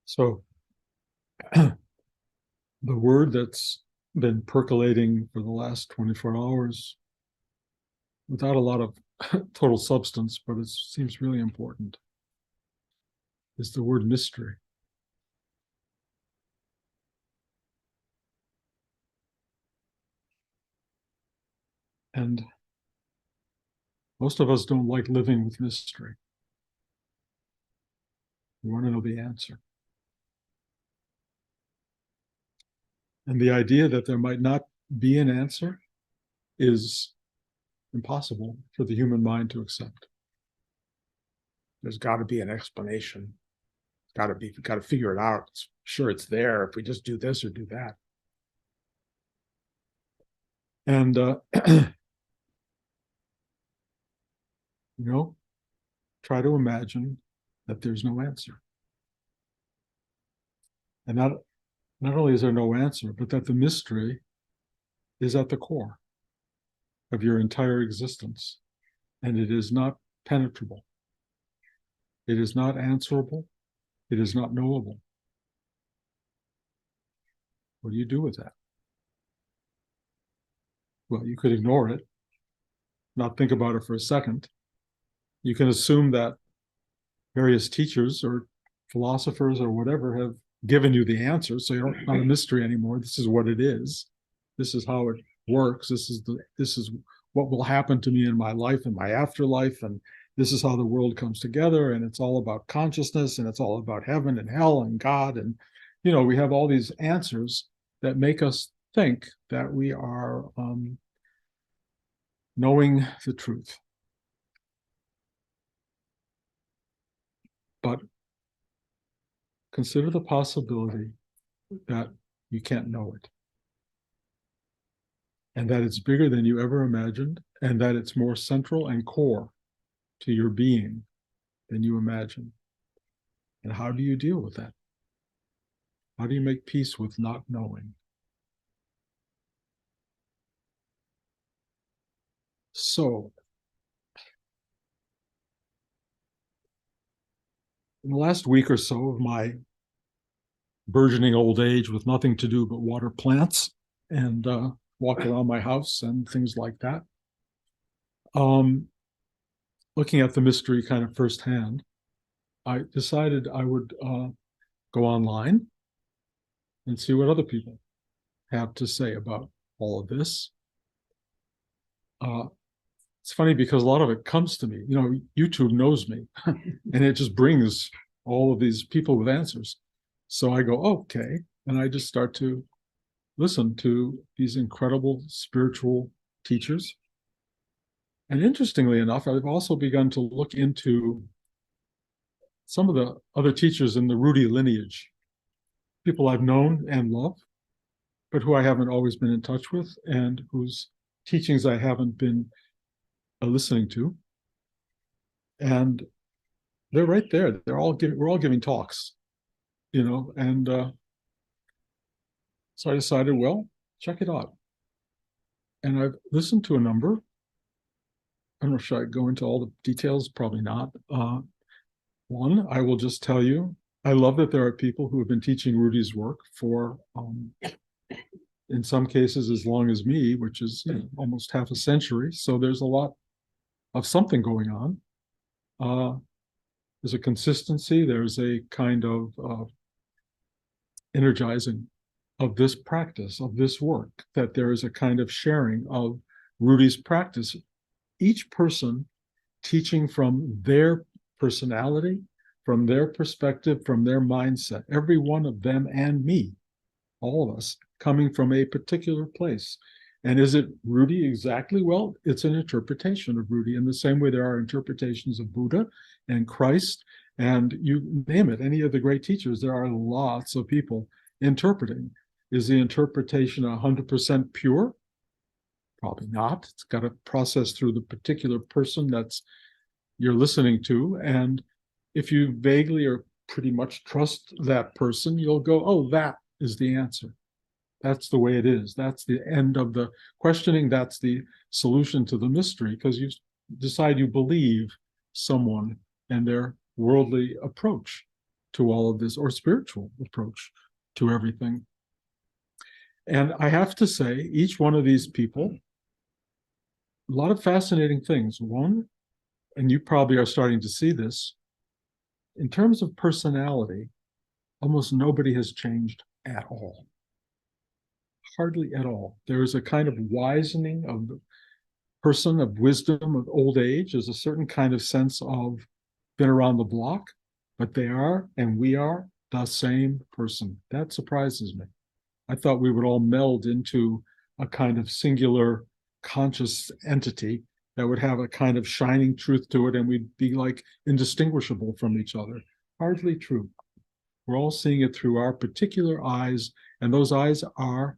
So the word that's been percolating for the last 24 hours without a lot of total substance, but it seems really important, is the word mystery. And most of us don't like living with mystery. We want to know the answer. And the idea that there might not be an answer is impossible for the human mind to accept. There's got to be an explanation. We've got to figure it out. Sure, it's there if we just do this or do that. And try to imagine that there's no answer. And not only is there no answer, but that the mystery is at the core of your entire existence. And it is not penetrable. It is not answerable. It is not knowable. What do you do with that? Well, you could ignore it, not think about it for a second. You can assume that various teachers or philosophers or whatever have given you the answer, so you're not a mystery anymore. This is what it is. This is how it works. This is what will happen to me in my life and my afterlife, and this is how the world comes together, and it's all about consciousness, and it's all about heaven and hell and God. And we have all these answers that make us think that we are knowing the truth. But consider the possibility that you can't know it, and that it's bigger than you ever imagined, and that it's more central and core to your being than you imagine. And how do you deal with that? How do you make peace with not knowing? So, in the last week or so of my burgeoning old age with nothing to do but water plants and walk around my house and things like that, looking at the mystery kind of firsthand, I decided I would go online and see what other people have to say about all of this. It's funny because a lot of it comes to me. YouTube knows me, and it just brings all of these people with answers. So I go, okay, and I just start to listen to these incredible spiritual teachers. And interestingly enough, I've also begun to look into some of the other teachers in the Rudy lineage, people I've known and loved, but who I haven't always been in touch with, and whose teachings I haven't been listening to. And they're right there. We're all giving talks, and so I decided, well, check it out. And I've listened to a number. I don't know, should I go into all the details? Probably not. One, I will just tell you, I love that there are people who have been teaching Rudy's work for, in some cases, as long as me, which is almost half a century. So there's a lot of something going on. There's a consistency. There's a kind of energizing of this practice, of this work, that there is a kind of sharing of Rudy's practice. Each person teaching from their personality, from their perspective, from their mindset, every one of them and me, all of us, coming from a particular place. And is it Rudy exactly? Well, it's an interpretation of Rudy in the same way there are interpretations of Buddha and Christ, and you name it, any of the great teachers, there are lots of people interpreting. Is the interpretation 100% pure? Probably not. It's got to process through the particular person you're listening to. And if you vaguely or pretty much trust that person, you'll go, oh, that is the answer. That's the way it is. That's the end of the questioning. That's the solution to the mystery, because you decide you believe someone and their worldly approach to all of this, or spiritual approach to everything. And I have to say, each one of these people, a lot of fascinating things. One, and you probably are starting to see this, in terms of personality, almost nobody has changed at all. Hardly at all. There is a kind of wisening of the person, of wisdom, of old age. There's a certain kind of sense of been around the block, but they are, and we are, the same person. That surprises me. I thought we would all meld into a kind of singular conscious entity that would have a kind of shining truth to it, and we'd be like indistinguishable from each other. Hardly true. We're all seeing it through our particular eyes, and those eyes are,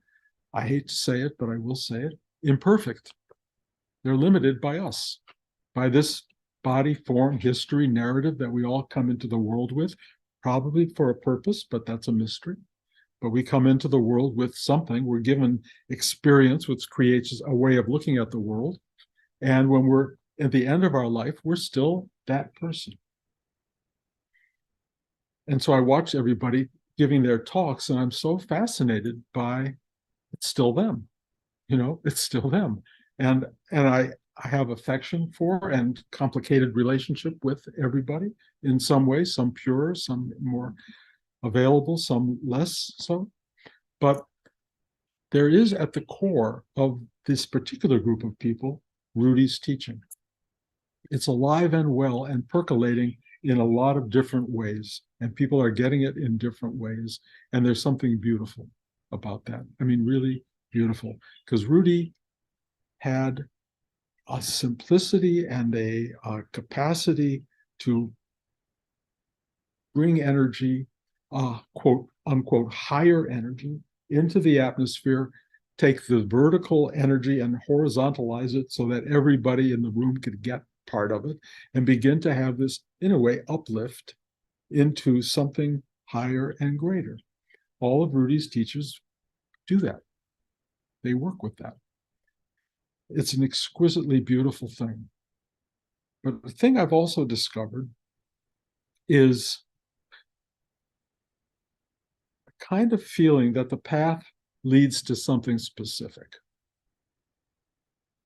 I hate to say it, but I will say it, imperfect. They're limited by us, by this body, form, history, narrative that we all come into the world with, probably for a purpose, but that's a mystery. But we come into the world with something. We're given experience, which creates a way of looking at the world. And when we're at the end of our life, we're still that person. And so I watch everybody giving their talks, and I'm so fascinated by it's still them. It's still them. And I have affection for and complicated relationship with everybody in some ways, some pure, some more available, some less so. But there is at the core of this particular group of people, Rudy's teaching. It's alive and well and percolating in a lot of different ways, and people are getting it in different ways. And there's something beautiful about that. I mean, really beautiful, because Rudy had a simplicity and a capacity to bring energy, quote unquote, higher energy into the atmosphere, take the vertical energy and horizontalize it so that everybody in the room could get part of it, and begin to have this, in a way, uplift into something higher and greater. All of Rudy's teachers do that. They work with that. It's an exquisitely beautiful thing. But the thing I've also discovered is a kind of feeling that the path leads to something specific.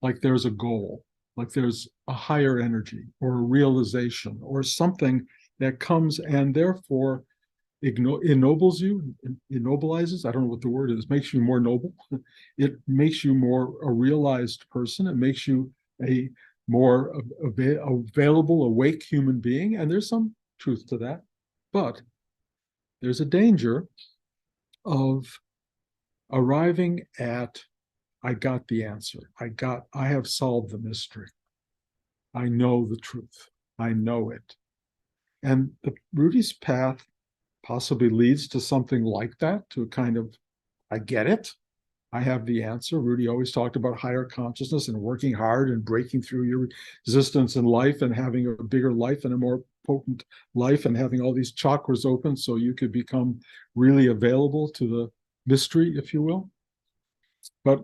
Like there's a goal, like there's a higher energy or a realization or something that comes and therefore ennobles you, ennobilizes, I don't know what the word is, makes you more noble. It makes you more a realized person. It makes you a more available, awake human being. And there's some truth to that. But there's a danger of arriving at, I got the answer. I have solved the mystery. I know the truth. I know it. And the Rudy's path possibly leads to something like that, to a kind of, I get it. I have the answer. Rudy always talked about higher consciousness and working hard and breaking through your resistance in life and having a bigger life and a more potent life and having all these chakras open so you could become really available to the mystery, if you will. But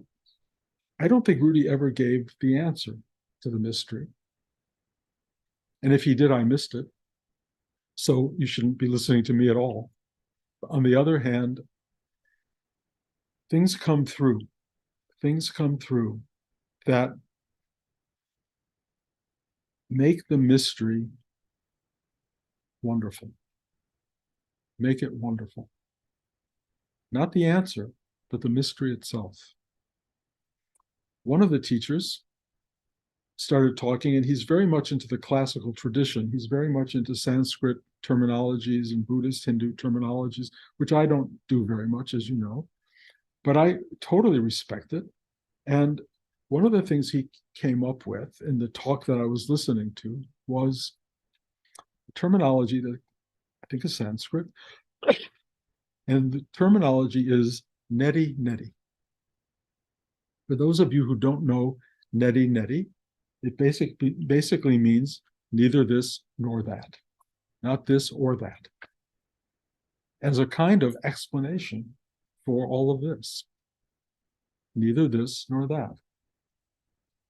I don't think Rudy ever gave the answer to the mystery. And if he did, I missed it. So you shouldn't be listening to me at all. On the other hand, things come through that make the mystery wonderful. Make it wonderful. Not the answer, but the mystery itself. One of the teachers started talking, and he's very much into the classical tradition. He's very much into Sanskrit terminologies and Buddhist, Hindu terminologies, which I don't do very much, as you know, but I totally respect it. And one of the things he came up with in the talk that I was listening to was terminology that I think is Sanskrit. And the terminology is neti neti. For those of you who don't know neti neti, it basically means neither this nor that, not this or that, as a kind of explanation for all of this. Neither this nor that.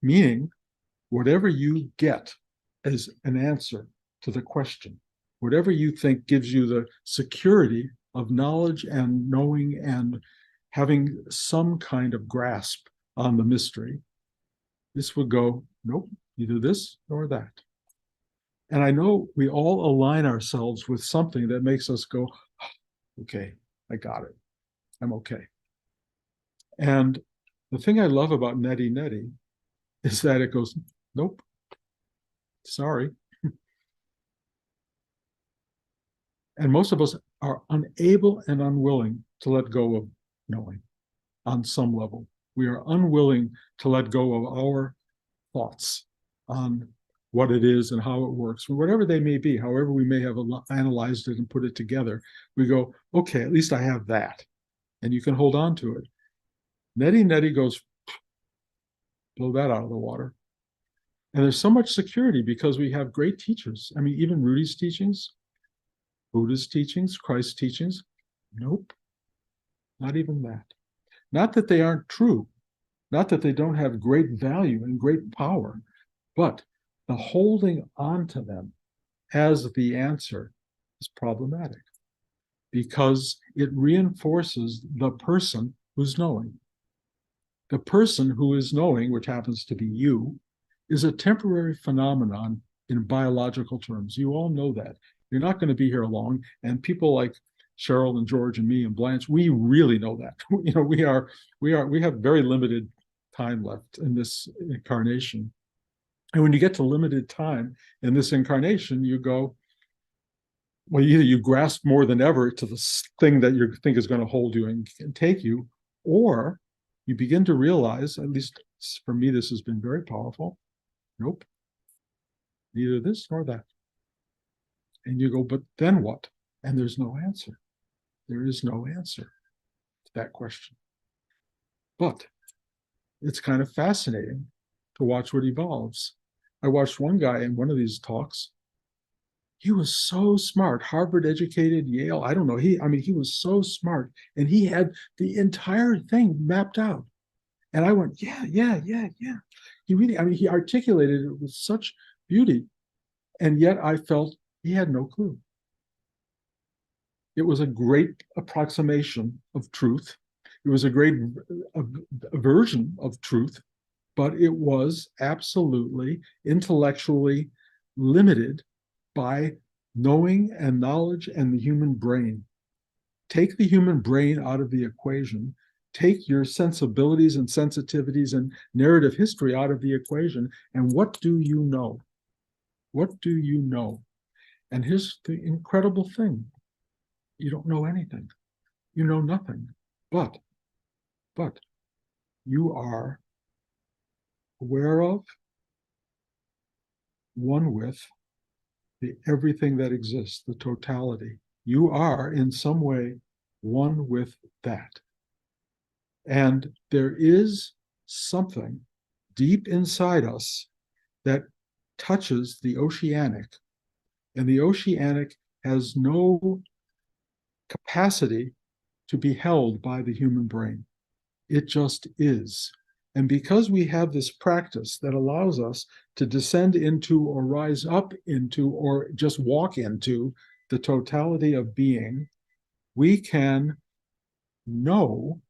Meaning, whatever you get as an answer to the question, whatever you think gives you the security of knowledge and knowing and having some kind of grasp on the mystery, this would go, nope, neither this nor that. And I know we all align ourselves with something that makes us go, okay, I got it. I'm okay. And the thing I love about Neti Neti is that it goes, nope, sorry. And most of us are unable and unwilling to let go of knowing on some level. We are unwilling to let go of our thoughts on what it is and how it works, whatever they may be, however we may have analyzed it and put it together. We go, okay, at least I have that. And you can hold on to it. Neti Neti goes, blow that out of the water. And there's so much security because we have great teachers. I mean, even Rudy's teachings, Buddha's teachings, Christ's teachings, nope, not even that. Not that they aren't true, not that they don't have great value and great power, but the holding on to them as the answer is problematic because it reinforces the person who's knowing. The person who is knowing, which happens to be you, is a temporary phenomenon in biological terms. You all know that. You're not going to be here long. And people like Cheryl and George and me and Blanche, we really know that. You know, we have very limited time left in this incarnation. And when you get to limited time in this incarnation, you go, well, either you grasp more than ever to the thing that you think is going to hold you and take you, or you begin to realize, at least for me, this has been very powerful. Nope, neither this nor that. And you go, but then what? And there's no answer. There is no answer to that question. But it's kind of fascinating to watch what evolves. I watched one guy in one of these talks. He was so smart, Harvard educated, Yale, I don't know. He was so smart and he had the entire thing mapped out. And I went, yeah. He really, he articulated it with such beauty. And yet I felt he had no clue. It was a great approximation of truth. It was a great version of truth, but it was absolutely intellectually limited by knowing and knowledge and the human brain. Take the human brain out of the equation. Take your sensibilities and sensitivities and narrative history out of the equation. And what do you know? What do you know? And here's the incredible thing. You don't know anything. You know nothing. But you are aware of, one with, the everything that exists, the totality. You are in some way one with that. And there is something deep inside us that touches the oceanic, and the oceanic has no capacity to be held by the human brain. It just is. And because we have this practice that allows us to descend into or rise up into or just walk into the totality of being, we can know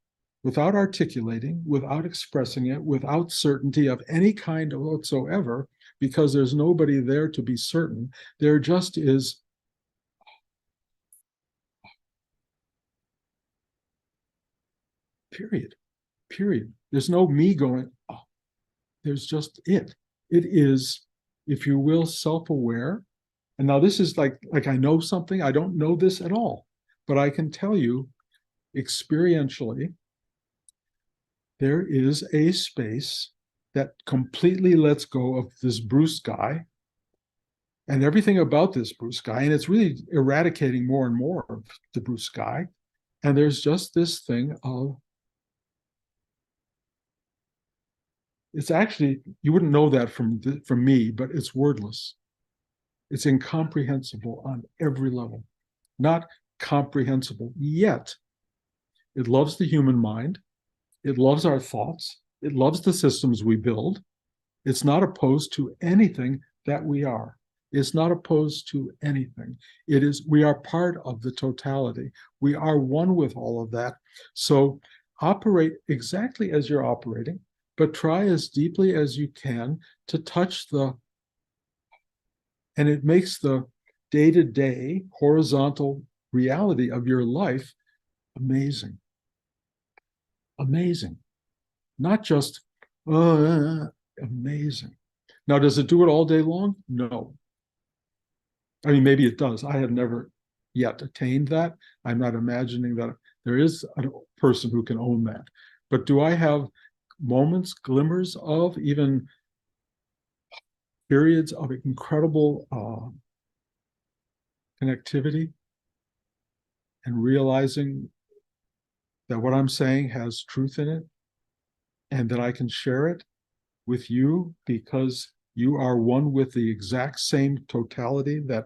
without articulating, without expressing it, without certainty of any kind whatsoever, because there's nobody there to be certain. There just is period. There's no me going, oh, there's just it. It is, if you will, self-aware. And now this is like I know something. I don't know this at all, but I can tell you experientially, there is a space that completely lets go of this Bruce guy and everything about this Bruce guy. And it's really eradicating more and more of the Bruce guy. And there's just this thing of, it's actually, you wouldn't know that from me, but it's wordless. It's incomprehensible on every level, not comprehensible yet. It loves the human mind. It loves our thoughts. It loves the systems we build. It's not opposed to anything that we are. It's not opposed to anything. It is, we are part of the totality. We are one with all of that. So operate exactly as you're operating, but try as deeply as you can to touch the, and it makes the day-to-day horizontal reality of your life amazing. Amazing. Not just amazing. Now, does it do it all day long? No. I mean, maybe it does. I have never yet attained that. I'm not imagining that there is a person who can own that. But do I have moments, glimmers of even periods of incredible connectivity and realizing that what I'm saying has truth in it and that I can share it with you because you are one with the exact same totality that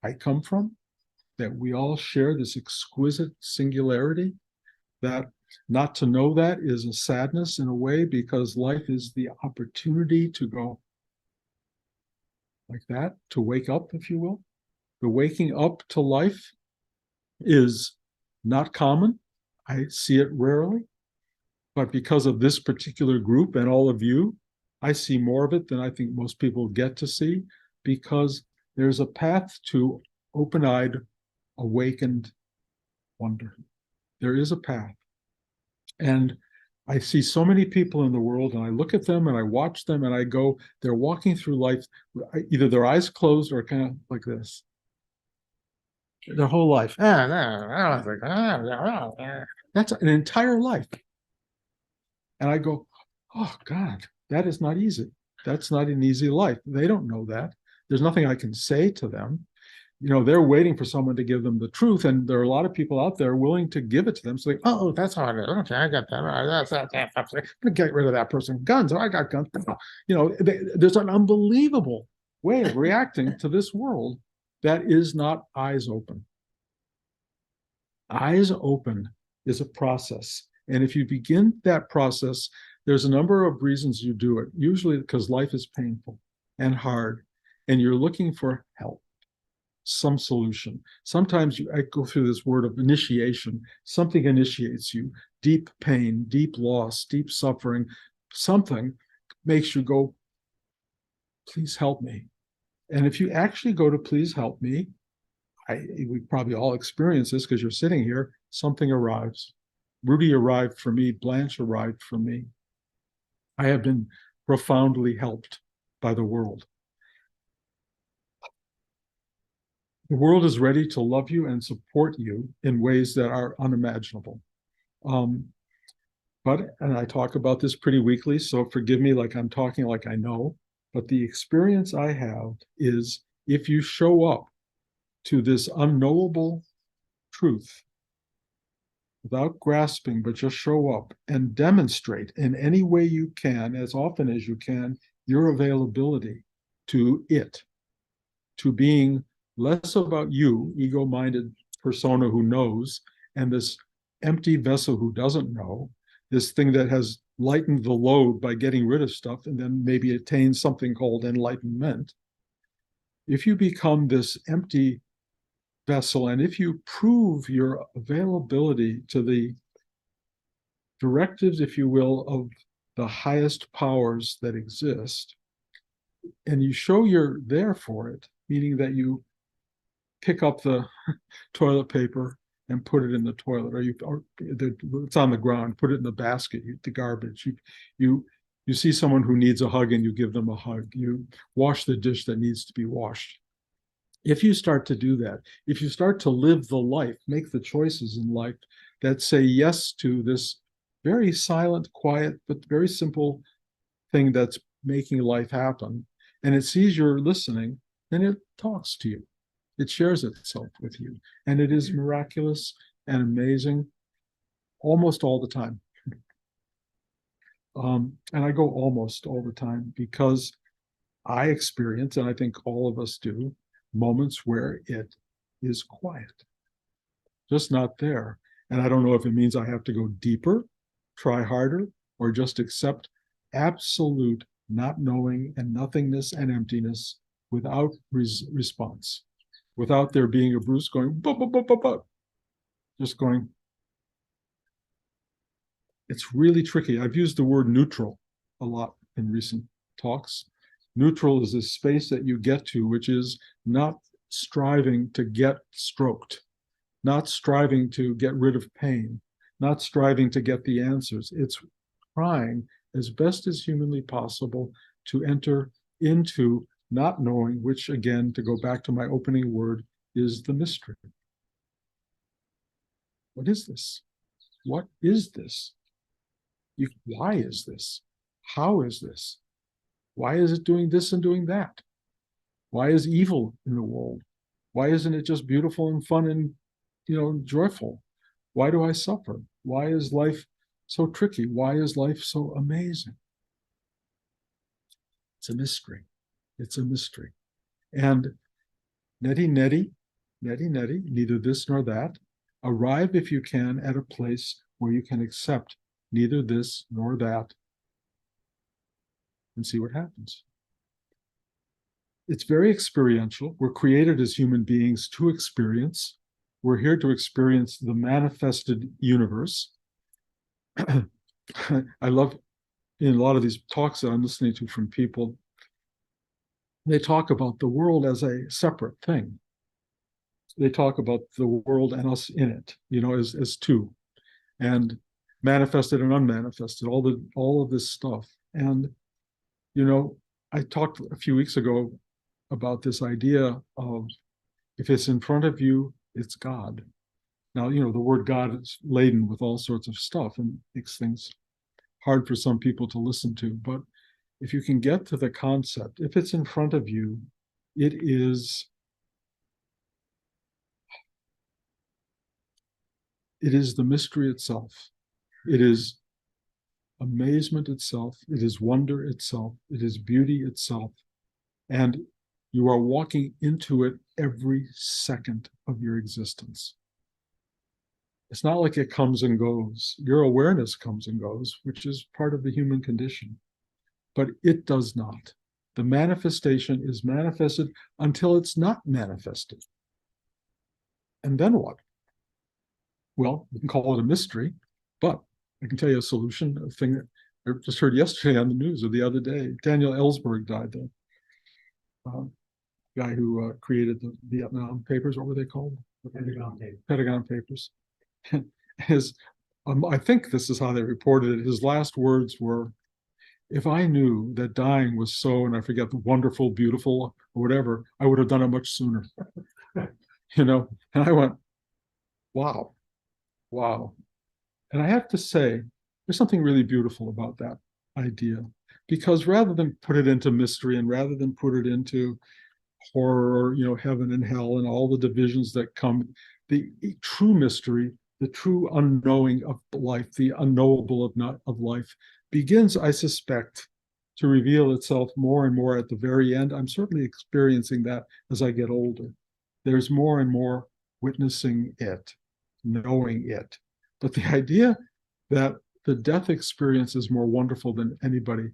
I come from, that we all share this exquisite singularity, that not to know that is a sadness in a way because life is the opportunity to go like that, to wake up, if you will. The waking up to life is not common. I see it rarely. But because of this particular group and all of you, I see more of it than I think most people get to see because there's a path to open-eyed, awakened wonder. There is a path. And I see so many people in the world and I look at them and I watch them and I go, they're walking through life, either their eyes closed or kind of like this. Their whole life. That's an entire life. And I go, oh God, that is not easy. That's not an easy life. They don't know that. There's nothing I can say to them. You know, they're waiting for someone to give them the truth. And there are a lot of people out there willing to give it to them. So they, oh, that's how it is. Okay, I got that. I'm going to get rid of that person. Guns. Oh, I got guns. You know, there's an unbelievable way of reacting to this world that is not eyes open. Eyes open is a process. And if you begin that process, there's a number of reasons you do it, usually because life is painful and hard, and you're looking for help, some solution. Sometimes I go through this word of initiation. Something initiates you, deep pain, deep loss, deep suffering. Something makes you go, please help me. And if you actually go to please help me, we probably all experience this because you're sitting here, something arrives. Rudy arrived for me, Blanche arrived for me. I have been profoundly helped by the world. The world is ready to love you and support you in ways that are unimaginable. And I talk about this pretty weekly, so forgive me like I'm talking like I know, but the experience I have is if you show up to this unknowable truth without grasping, but just show up and demonstrate in any way you can, as often as you can, your availability to it, to being less about you, ego-minded persona who knows, and this empty vessel who doesn't know, this thing that has lightened the load by getting rid of stuff and then maybe attain something called enlightenment. If you become this empty vessel, and if you prove your availability to the directives, if you will, of the highest powers that exist, and you show you're there for it, meaning that you pick up the toilet paper and put it in the toilet, or it's on the ground, put it in the basket, the garbage. You see someone who needs a hug and you give them a hug. You wash the dish that needs to be washed. If you start to do that, if you start to live the life, make the choices in life that say yes to this very silent, quiet, but very simple thing that's making life happen, and it sees you're listening, then it talks to you. It shares itself with you. And it is miraculous and amazing almost all the time. And I go almost all the time because I experience, and I think all of us do, moments where it is quiet, just not there. And I don't know if it means I have to go deeper, try harder, or just accept absolute not knowing and nothingness and emptiness without response, without there being a Bruce going, but, but, just going. It's really tricky. I've used the word neutral a lot in recent talks. Neutral is a space that you get to, which is not striving to get stroked, not striving to get rid of pain, not striving to get the answers. It's trying as best as humanly possible to enter into not knowing, which again, to go back to my opening word, is the mystery. What is this? What is this? Why is this? How is this? Why is it doing this and doing that? Why is evil in the world? Why isn't it just beautiful and fun and, joyful? Why do I suffer? Why is life so tricky? Why is life so amazing? It's a mystery. It's a mystery. And neti, neither this nor that. Arrive, if you can, at a place where you can accept neither this nor that and see what happens. It's very experiential. We're created as human beings to experience. We're here to experience the manifested universe. I love in a lot of these talks that I'm listening to from people, they talk about the world as a separate thing. They talk about the world and us in it, as two, and manifested and unmanifested, all of this stuff. And, I talked a few weeks ago about this idea of if it's in front of you, it's God. Now, the word God is laden with all sorts of stuff and makes things hard for some people to listen to. But if you can get to the concept, if it's in front of you, it is the mystery itself. It is amazement itself. It is wonder itself. It is beauty itself. And you are walking into it every second of your existence. It's not like it comes and goes. Your awareness comes and goes, which is part of the human condition. But it does not. The manifestation is manifested until it's not manifested. And then what? Well, you can call it a mystery, but I can tell you a solution, a thing that I just heard yesterday on the news or the other day. Daniel Ellsberg died, the guy who created the Vietnam Papers. What were they called? The Pentagon Papers. Pentagon Papers. I think this is how they reported it. His last words were, if I knew that dying was so, and I forget, the wonderful, beautiful, or whatever, I would have done it much sooner. And I went, wow. And I have to say, there's something really beautiful about that idea, because rather than put it into mystery and rather than put it into horror, heaven and hell and all the divisions that come, the true mystery, the true unknowing of life, the unknowable of life begins, I suspect, to reveal itself more and more at the very end. I'm certainly experiencing that as I get older. There's more and more witnessing it, knowing it. But the idea that the death experience is more wonderful than anybody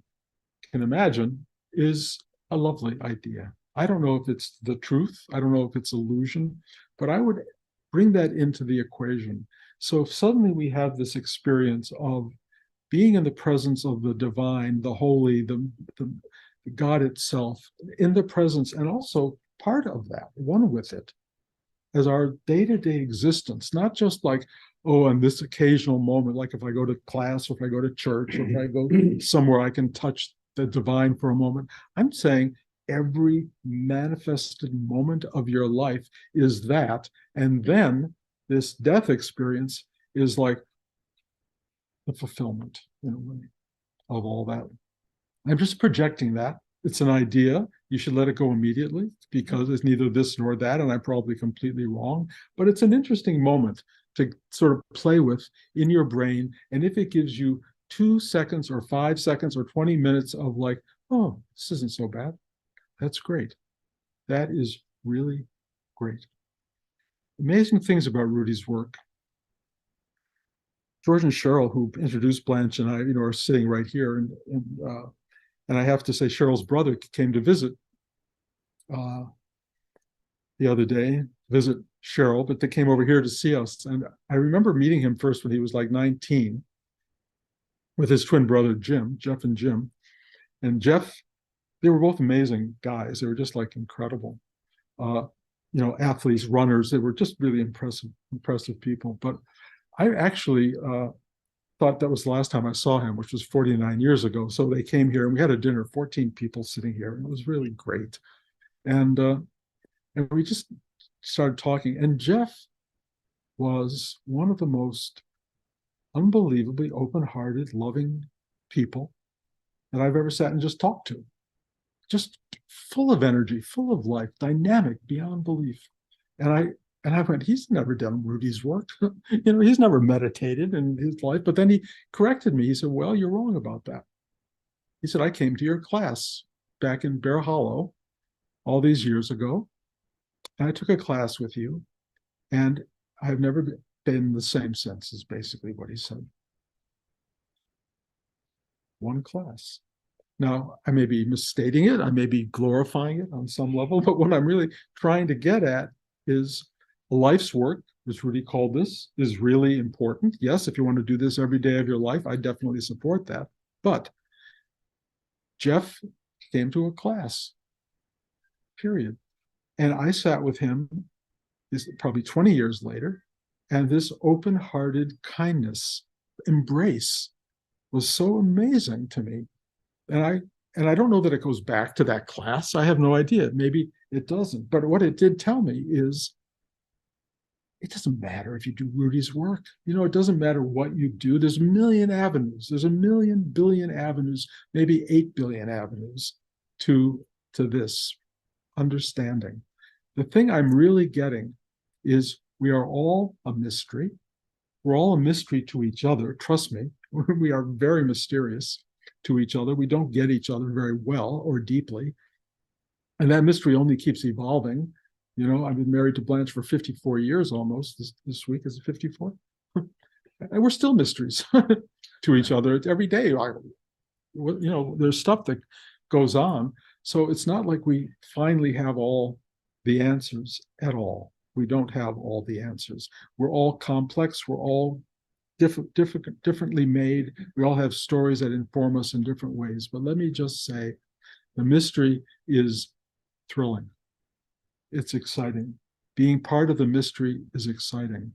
can imagine is a lovely idea. I don't know if it's the truth. I don't know if it's illusion, but I would bring that into the equation. So if suddenly we have this experience of being in the presence of the divine, the holy, the God itself, in the presence, and also part of that, one with it, as our day-to-day existence, not just like, oh, on this occasional moment, like if I go to class or if I go to church or if I go somewhere I can touch the divine for a moment. I'm saying every manifested moment of your life is that. And then this death experience is like the fulfillment, in a way, of all that. I'm just projecting that. It's an idea. You should let it go immediately because it's neither this nor that, and I'm probably completely wrong. But it's an interesting moment to sort of play with in your brain. And if it gives you 2 seconds or 5 seconds or 20 minutes of like, oh, this isn't so bad, that's great. That is really great. Amazing things about Rudy's work. George and Cheryl, who introduced Blanche and I, are sitting right here, and I have to say, Cheryl's brother came to visit uh, the other day, visit Cheryl, but they came over here to see us. And I remember meeting him first when he was like 19 with his twin brother, Jim, Jeff and Jim. And Jeff, they were both amazing guys. They were just like incredible, uh, athletes, runners. They were just really impressive people. But I actually thought that was the last time I saw him, which was 49 years ago. So they came here and we had a dinner, 14 people sitting here. And it was really great. And we just started talking. And Jeff was one of the most unbelievably open-hearted, loving people that I've ever sat and just talked to. Just full of energy, full of life, dynamic beyond belief. And I went, he's never done Rudy's work. He's never meditated in his life. But then he corrected me. He said, well, you're wrong about that. He said, I came to your class back in Bear Hollow all these years ago. And I took a class with you. And I've never been the same since, is basically what he said. One class. Now, I may be misstating it. I may be glorifying it on some level. But what I'm really trying to get at is life's work, as Rudy called this, is really important. Yes, if you want to do this every day of your life, I definitely support that. But Jeff came to a class, period. And I sat with him this probably 20 years later, and this open-hearted kindness, embrace was so amazing to me. And I don't know that it goes back to that class. I have no idea. Maybe it doesn't. But what it did tell me is it doesn't matter if you do Rudy's work. It doesn't matter what you do. There's a million avenues. There's a million billion avenues, maybe 8 billion avenues to this understanding. The thing I'm really getting is we are all a mystery. We're all a mystery to each other. Trust me, we are very mysterious to each other. We don't get each other very well or deeply. And that mystery only keeps evolving. I've been married to Blanche for 54 years almost. This week is it 54? And we're still mysteries to each other every day. There's stuff that goes on. So it's not like we finally have all the answers at all. We don't have all the answers. We're all complex. We're all differently made. We all have stories that inform us in different ways. But let me just say, the mystery is thrilling. It's exciting. Being part of the mystery is exciting.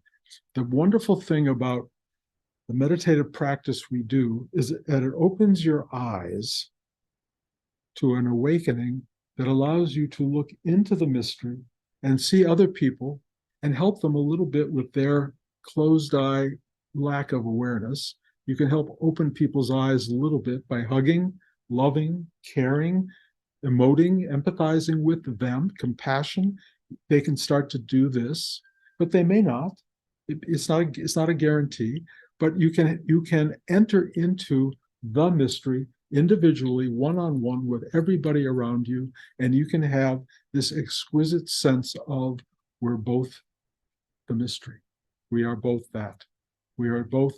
The wonderful thing about the meditative practice we do is that it opens your eyes to an awakening that allows you to look into the mystery and see other people and help them a little bit with their closed eye lack of awareness. You can help open people's eyes a little bit by hugging, loving, caring, emoting, empathizing with them, compassion. They can start to do this, but they may not. It's not a guarantee, but you can enter into the mystery individually, one-on-one with everybody around you, and you can have this exquisite sense of we're both the mystery. We are both that. We are both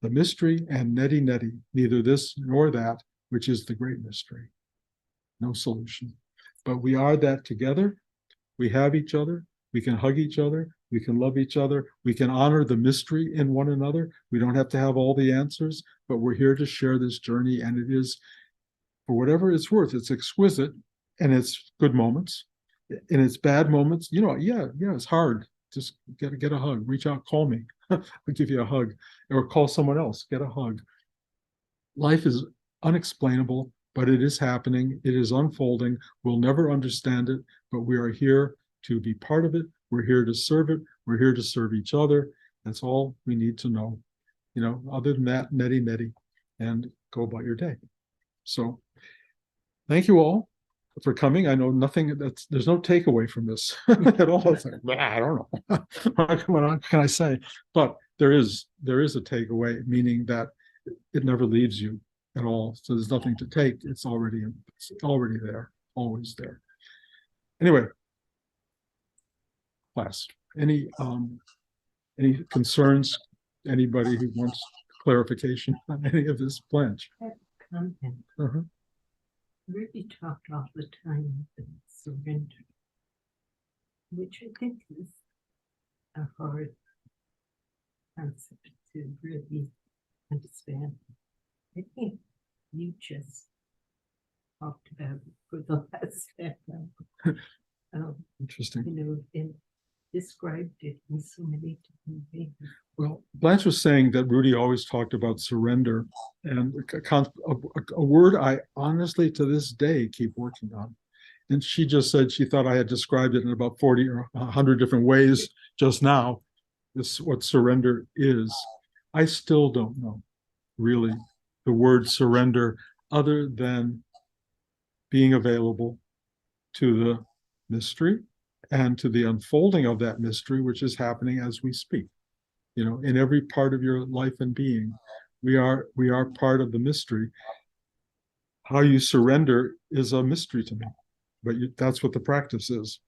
the mystery and neti, neither this nor that, which is the great mystery. No solution. But we are that together. We have each other. We can hug each other. We can love each other. We can honor the mystery in one another. We don't have to have all the answers, but we're here to share this journey. And it is, for whatever it's worth, it's exquisite and it's good moments. In its bad moments, it's hard. Just get a hug. Reach out, call me. I'll give you a hug. Or call someone else, get a hug. Life is unexplainable, but it is happening. It is unfolding. We'll never understand it, but we are here to be part of it. We're here to serve it. We're here to serve each other. That's all we need to know. Other than that, neti, and go about your day. So thank you all for coming. I know there's no takeaway from this at all. It's like, I don't know. What can I say? But there is a takeaway, meaning that it never leaves you at all. So there's nothing to take. It's already there, always there. Anyway, class. Any concerns? Anybody who wants clarification on any of this, Blanche? Uh-huh. Ruby talked all the time about surrender, which I think is a hard concept to really understand. I think you just talked about it for the last half hour. Interesting. And described it in so many different ways. Well, Blanche was saying that Rudy always talked about surrender, and a word I honestly to this day keep working on. And she just said she thought I had described it in about 40 or 100 different ways just now. This what surrender is. I still don't know really the word surrender other than being available to the mystery and to the unfolding of that mystery, which is happening as we speak. You know, in every part of your life and being, we are part of the mystery. How you surrender is a mystery to me, but that's what the practice is.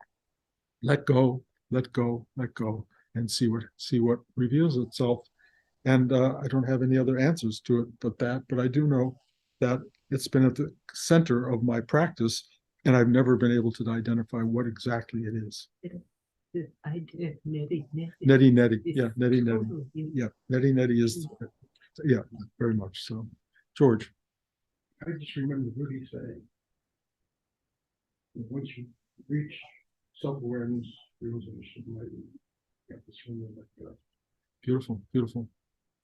Let go, let go, let go, and see what reveals itself. And I don't have any other answers to it but that. But I do know that it's been at the center of my practice, and I've never been able to identify what exactly it is. The idea of neti neti. Neti neti, yeah, neti neti, yeah, neti neti is, yeah, very much so. George. I just remember Rudy saying, once you reach self-awareness, realization, enlightenment, you have to swim in like that. Beautiful, beautiful.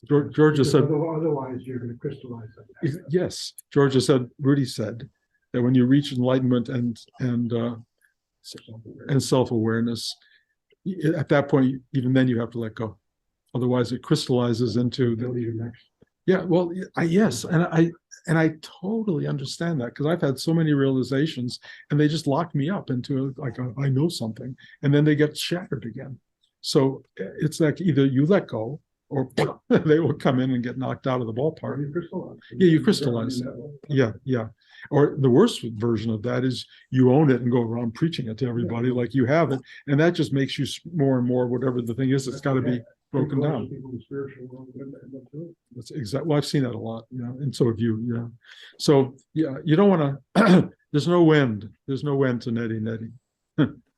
Georgia said, otherwise you're going to crystallize that. Yes, Georgia said, Rudy said that when you reach enlightenment and self-awareness, at that point, even then you have to let go. Otherwise, it crystallizes into the. Yeah, well, yes, and I totally understand that because I've had so many realizations, and they just lock me up into I know something, and then they get shattered again. So it's like either you let go, or they will come in and get knocked out of the ballpark. Yeah, you crystallize. Yeah, yeah. Or the worst version of that is you own it and go around preaching it to everybody like you have it, and that just makes you more and more whatever the thing is. It's got to be broken down. That's exactly. Well, I've seen that a lot, yeah, and so have you, yeah. So yeah, you don't want to. There's no end. There's no end to neti neti.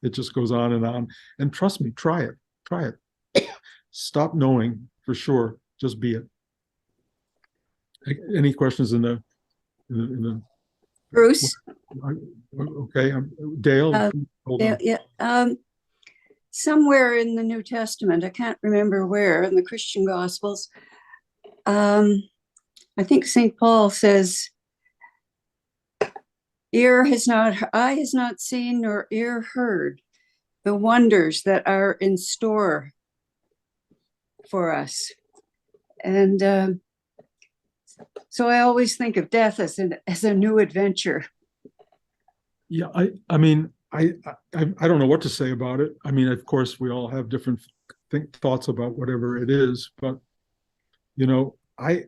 It just goes on. And trust me, try it. Try it. Stop knowing for sure. Just be it. Any questions in the Bruce? Okay, Dale. Hold on. Yeah. Somewhere in the New Testament, I can't remember where, in the Christian Gospels, I think St. Paul says, eye has not seen nor ear heard the wonders that are in store for us. And so I always think of death as a new adventure. Yeah, I mean, I don't know what to say about it. I mean, of course, we all have different thoughts about whatever it is, but you know, I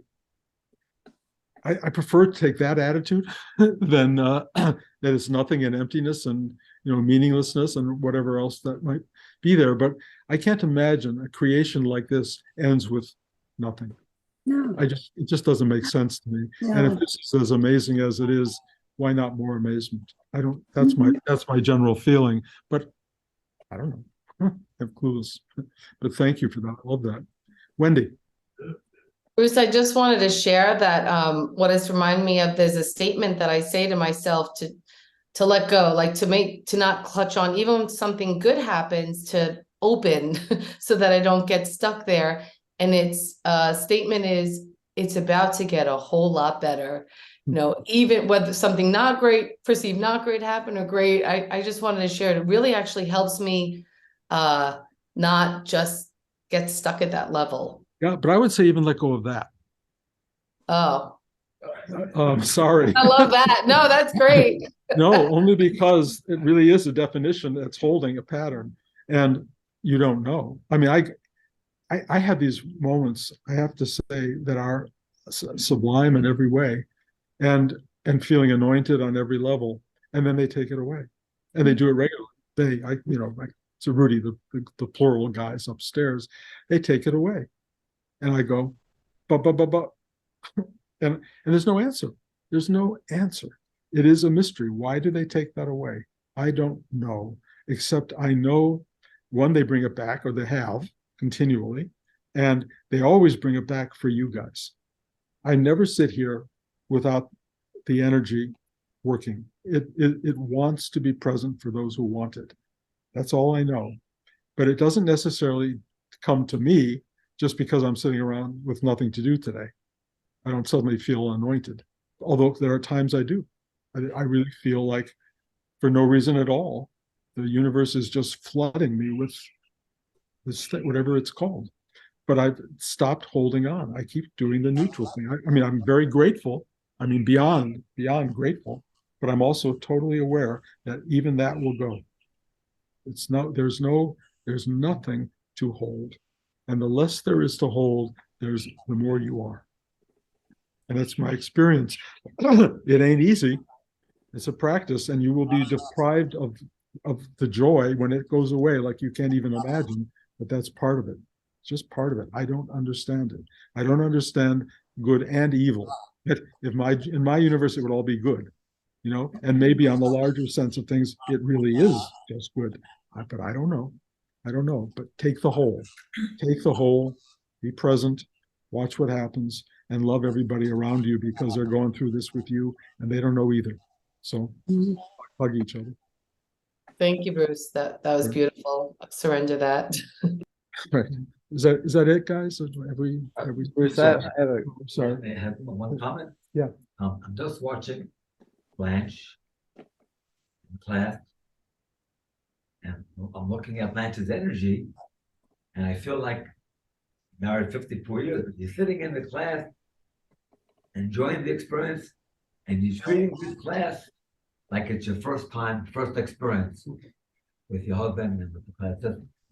prefer to take that attitude than that it's nothing and emptiness and meaninglessness and whatever else that might be there. But I can't imagine a creation like this ends with nothing. No. It just doesn't make sense to me. No. And if this is as amazing as it is, why not more amazement? That's my general feeling, but I don't know. I have clues. But thank you for that. I love that. Wendy. Bruce, I just wanted to share that what has reminded me of, there's a statement that I say to myself to let go, like to not clutch on, even when something good happens, to open so that I don't get stuck there. And its statement is, it's about to get a whole lot better. Even whether something not great, perceived not great happened or great, I just wanted to share it. It really actually helps me not just get stuck at that level. Yeah, but I would say even let go of that. Oh. Sorry. I love that. No, that's great. No, only because it really is a definition that's holding a pattern, and you don't know. I mean, I have these moments, I have to say, that are sublime in every way, and feeling anointed on every level, and then they take it away, and they do it regularly. So Rudy, the plural guys upstairs, they take it away, and I go, but, and there's no answer. There's no answer. it is a mystery. Why do they take that away? I don't know, except I know, one, they bring it back, or they have continually, and they always bring it back for you guys. I never sit here without the energy working. It wants to be present for those who want it. That's all I know. But it doesn't necessarily come to me just because I'm sitting around with nothing to do today. I don't suddenly feel anointed, although there are times I do. I really feel like, for no reason at all, the universe is just flooding me with this thing, whatever it's called. But I've stopped holding on. I keep doing the neutral thing. I mean, I'm very grateful. I mean, beyond grateful, but I'm also totally aware that even that will go. There's nothing to hold. And the less there is to hold, the more you are. And that's my experience. It ain't easy. It's a practice, and you will be deprived of the joy when it goes away, like you can't even imagine, but that's part of it. It's just part of it. I don't understand it. I don't understand good and evil. In my universe, it would all be good, and maybe on the larger sense of things, it really is just good. But I don't know. I don't know. But take the whole. Take the whole. Be present. Watch what happens, and love everybody around you, because they're going through this with you, and they don't know either. So hug each other. Thank you, Bruce. That was beautiful. Surrender that. Right. Is that it, guys? Have we Bruce, I have a I'm sorry. May I have one comment? Yeah. I'm just watching Blanche in class, and I'm looking at Blanche's energy, and I feel like, married 54 years, but you're sitting in the class, enjoying the experience, and you're treating this class like it's your first experience with your husband and with the class.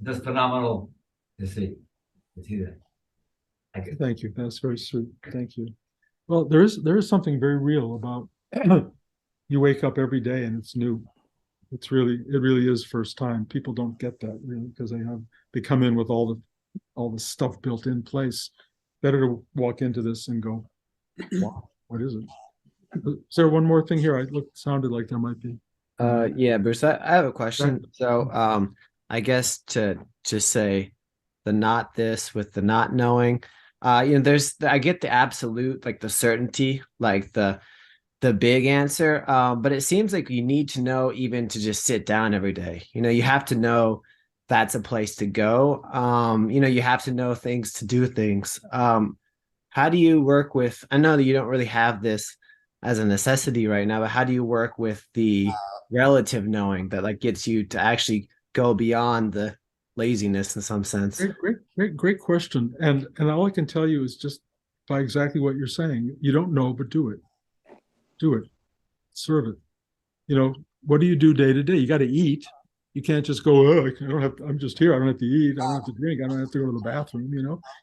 Just phenomenal to see that. Thank you. That's very sweet. Thank you. Well, there is something very real about you wake up every day and it's new. It really is first time. People don't get that really, because they come in with all the stuff built in place. Better to walk into this and go, wow, what is it? Is there one more thing here? Sounded like there might be. yeah, Bruce, I have a question. So I guess to just say the not this with the not knowing, I get the absolute, like the certainty, like the big answer. But it seems like you need to know even to just sit down every day. You have to know that's a place to go. You have to know things to do things. How do you work with, I know that you don't really have this as a necessity right now, but how do you work with the relative knowing that like gets you to actually go beyond the laziness in some sense? Great question. And all I can tell you is just by exactly what you're saying. You don't know, but do it. Do it. Serve it. What do you do day to day? You got to eat. You can't just go, I'm just here. I don't have to eat. I don't have to drink. I don't have to go to the bathroom.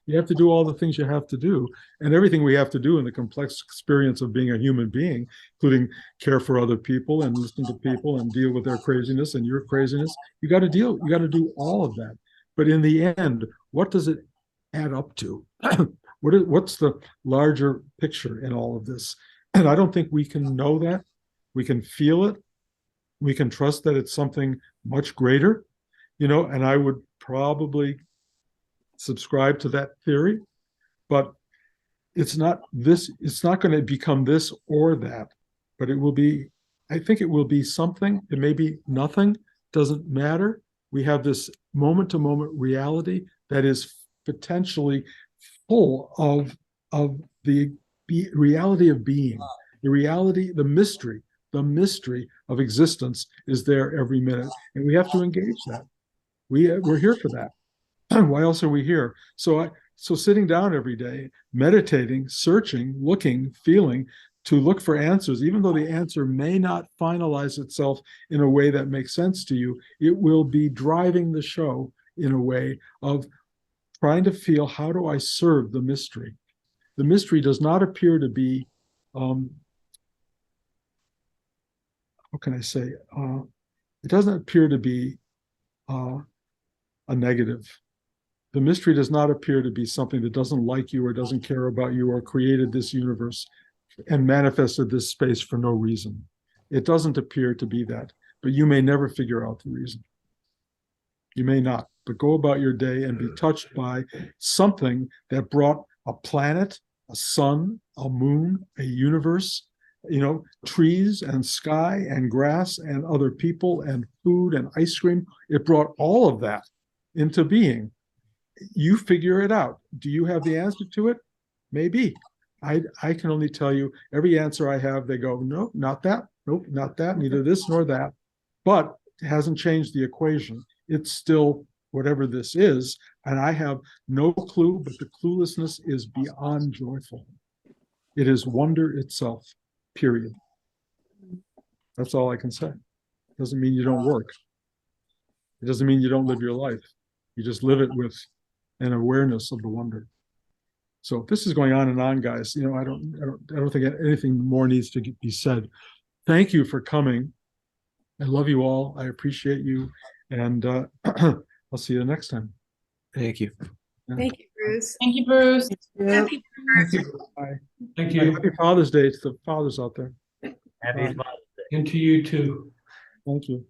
You have to do all the things you have to do, and everything we have to do in the complex experience of being a human being, including care for other people and listen to people and deal with their craziness and your craziness. You got to do all of that. But in the end, what does it add up to? What's the larger picture in all of this? And I don't think we can know that. We can feel it. We can trust that it's something much greater, and I would probably subscribe to that theory, but it's not going to become this or that, but I think it will be something. It may be nothing, doesn't matter. We have this moment to moment reality that is potentially full of the reality of being, the mystery of existence is there every minute, and we have to engage that. We're here for that. Why else are we here? So sitting down every day, meditating, searching, looking, feeling, to look for answers, even though the answer may not finalize itself in a way that makes sense to you, it will be driving the show in a way of trying to feel, how do I serve the mystery? The mystery does not appear to be how can I say, it doesn't appear to be a negative. The mystery does not appear to be something that doesn't like you or doesn't care about you or created this universe and manifested this space for no reason. It doesn't appear to be that, but you may never figure out the reason. You may not, but go about your day and be touched by something that brought a planet, a sun, a moon, a universe, trees and sky and grass and other people and food and ice cream. It brought all of that into being. You figure it out. Do you have the answer to it? Maybe. I can only tell you every answer I have, they go, nope, not that. Nope, not that. Neither this nor that. But it hasn't changed the equation. It's still whatever this is. And I have no clue, but the cluelessness is beyond joyful. It is wonder itself, period. That's all I can say. Doesn't mean you don't work. It doesn't mean you don't live your life. You just live it with an awareness of the wonder. So this is going on and on, guys. I don't think anything more needs to be said. Thank you for coming. I love you all. I appreciate you. And I'll see you next time. Thank you. Thank you, Bruce. Thank you, Bruce. Happy Thank you. Bye. Thank Happy Father's Day to the fathers out there. Happy Bye. And to you too. Thank you.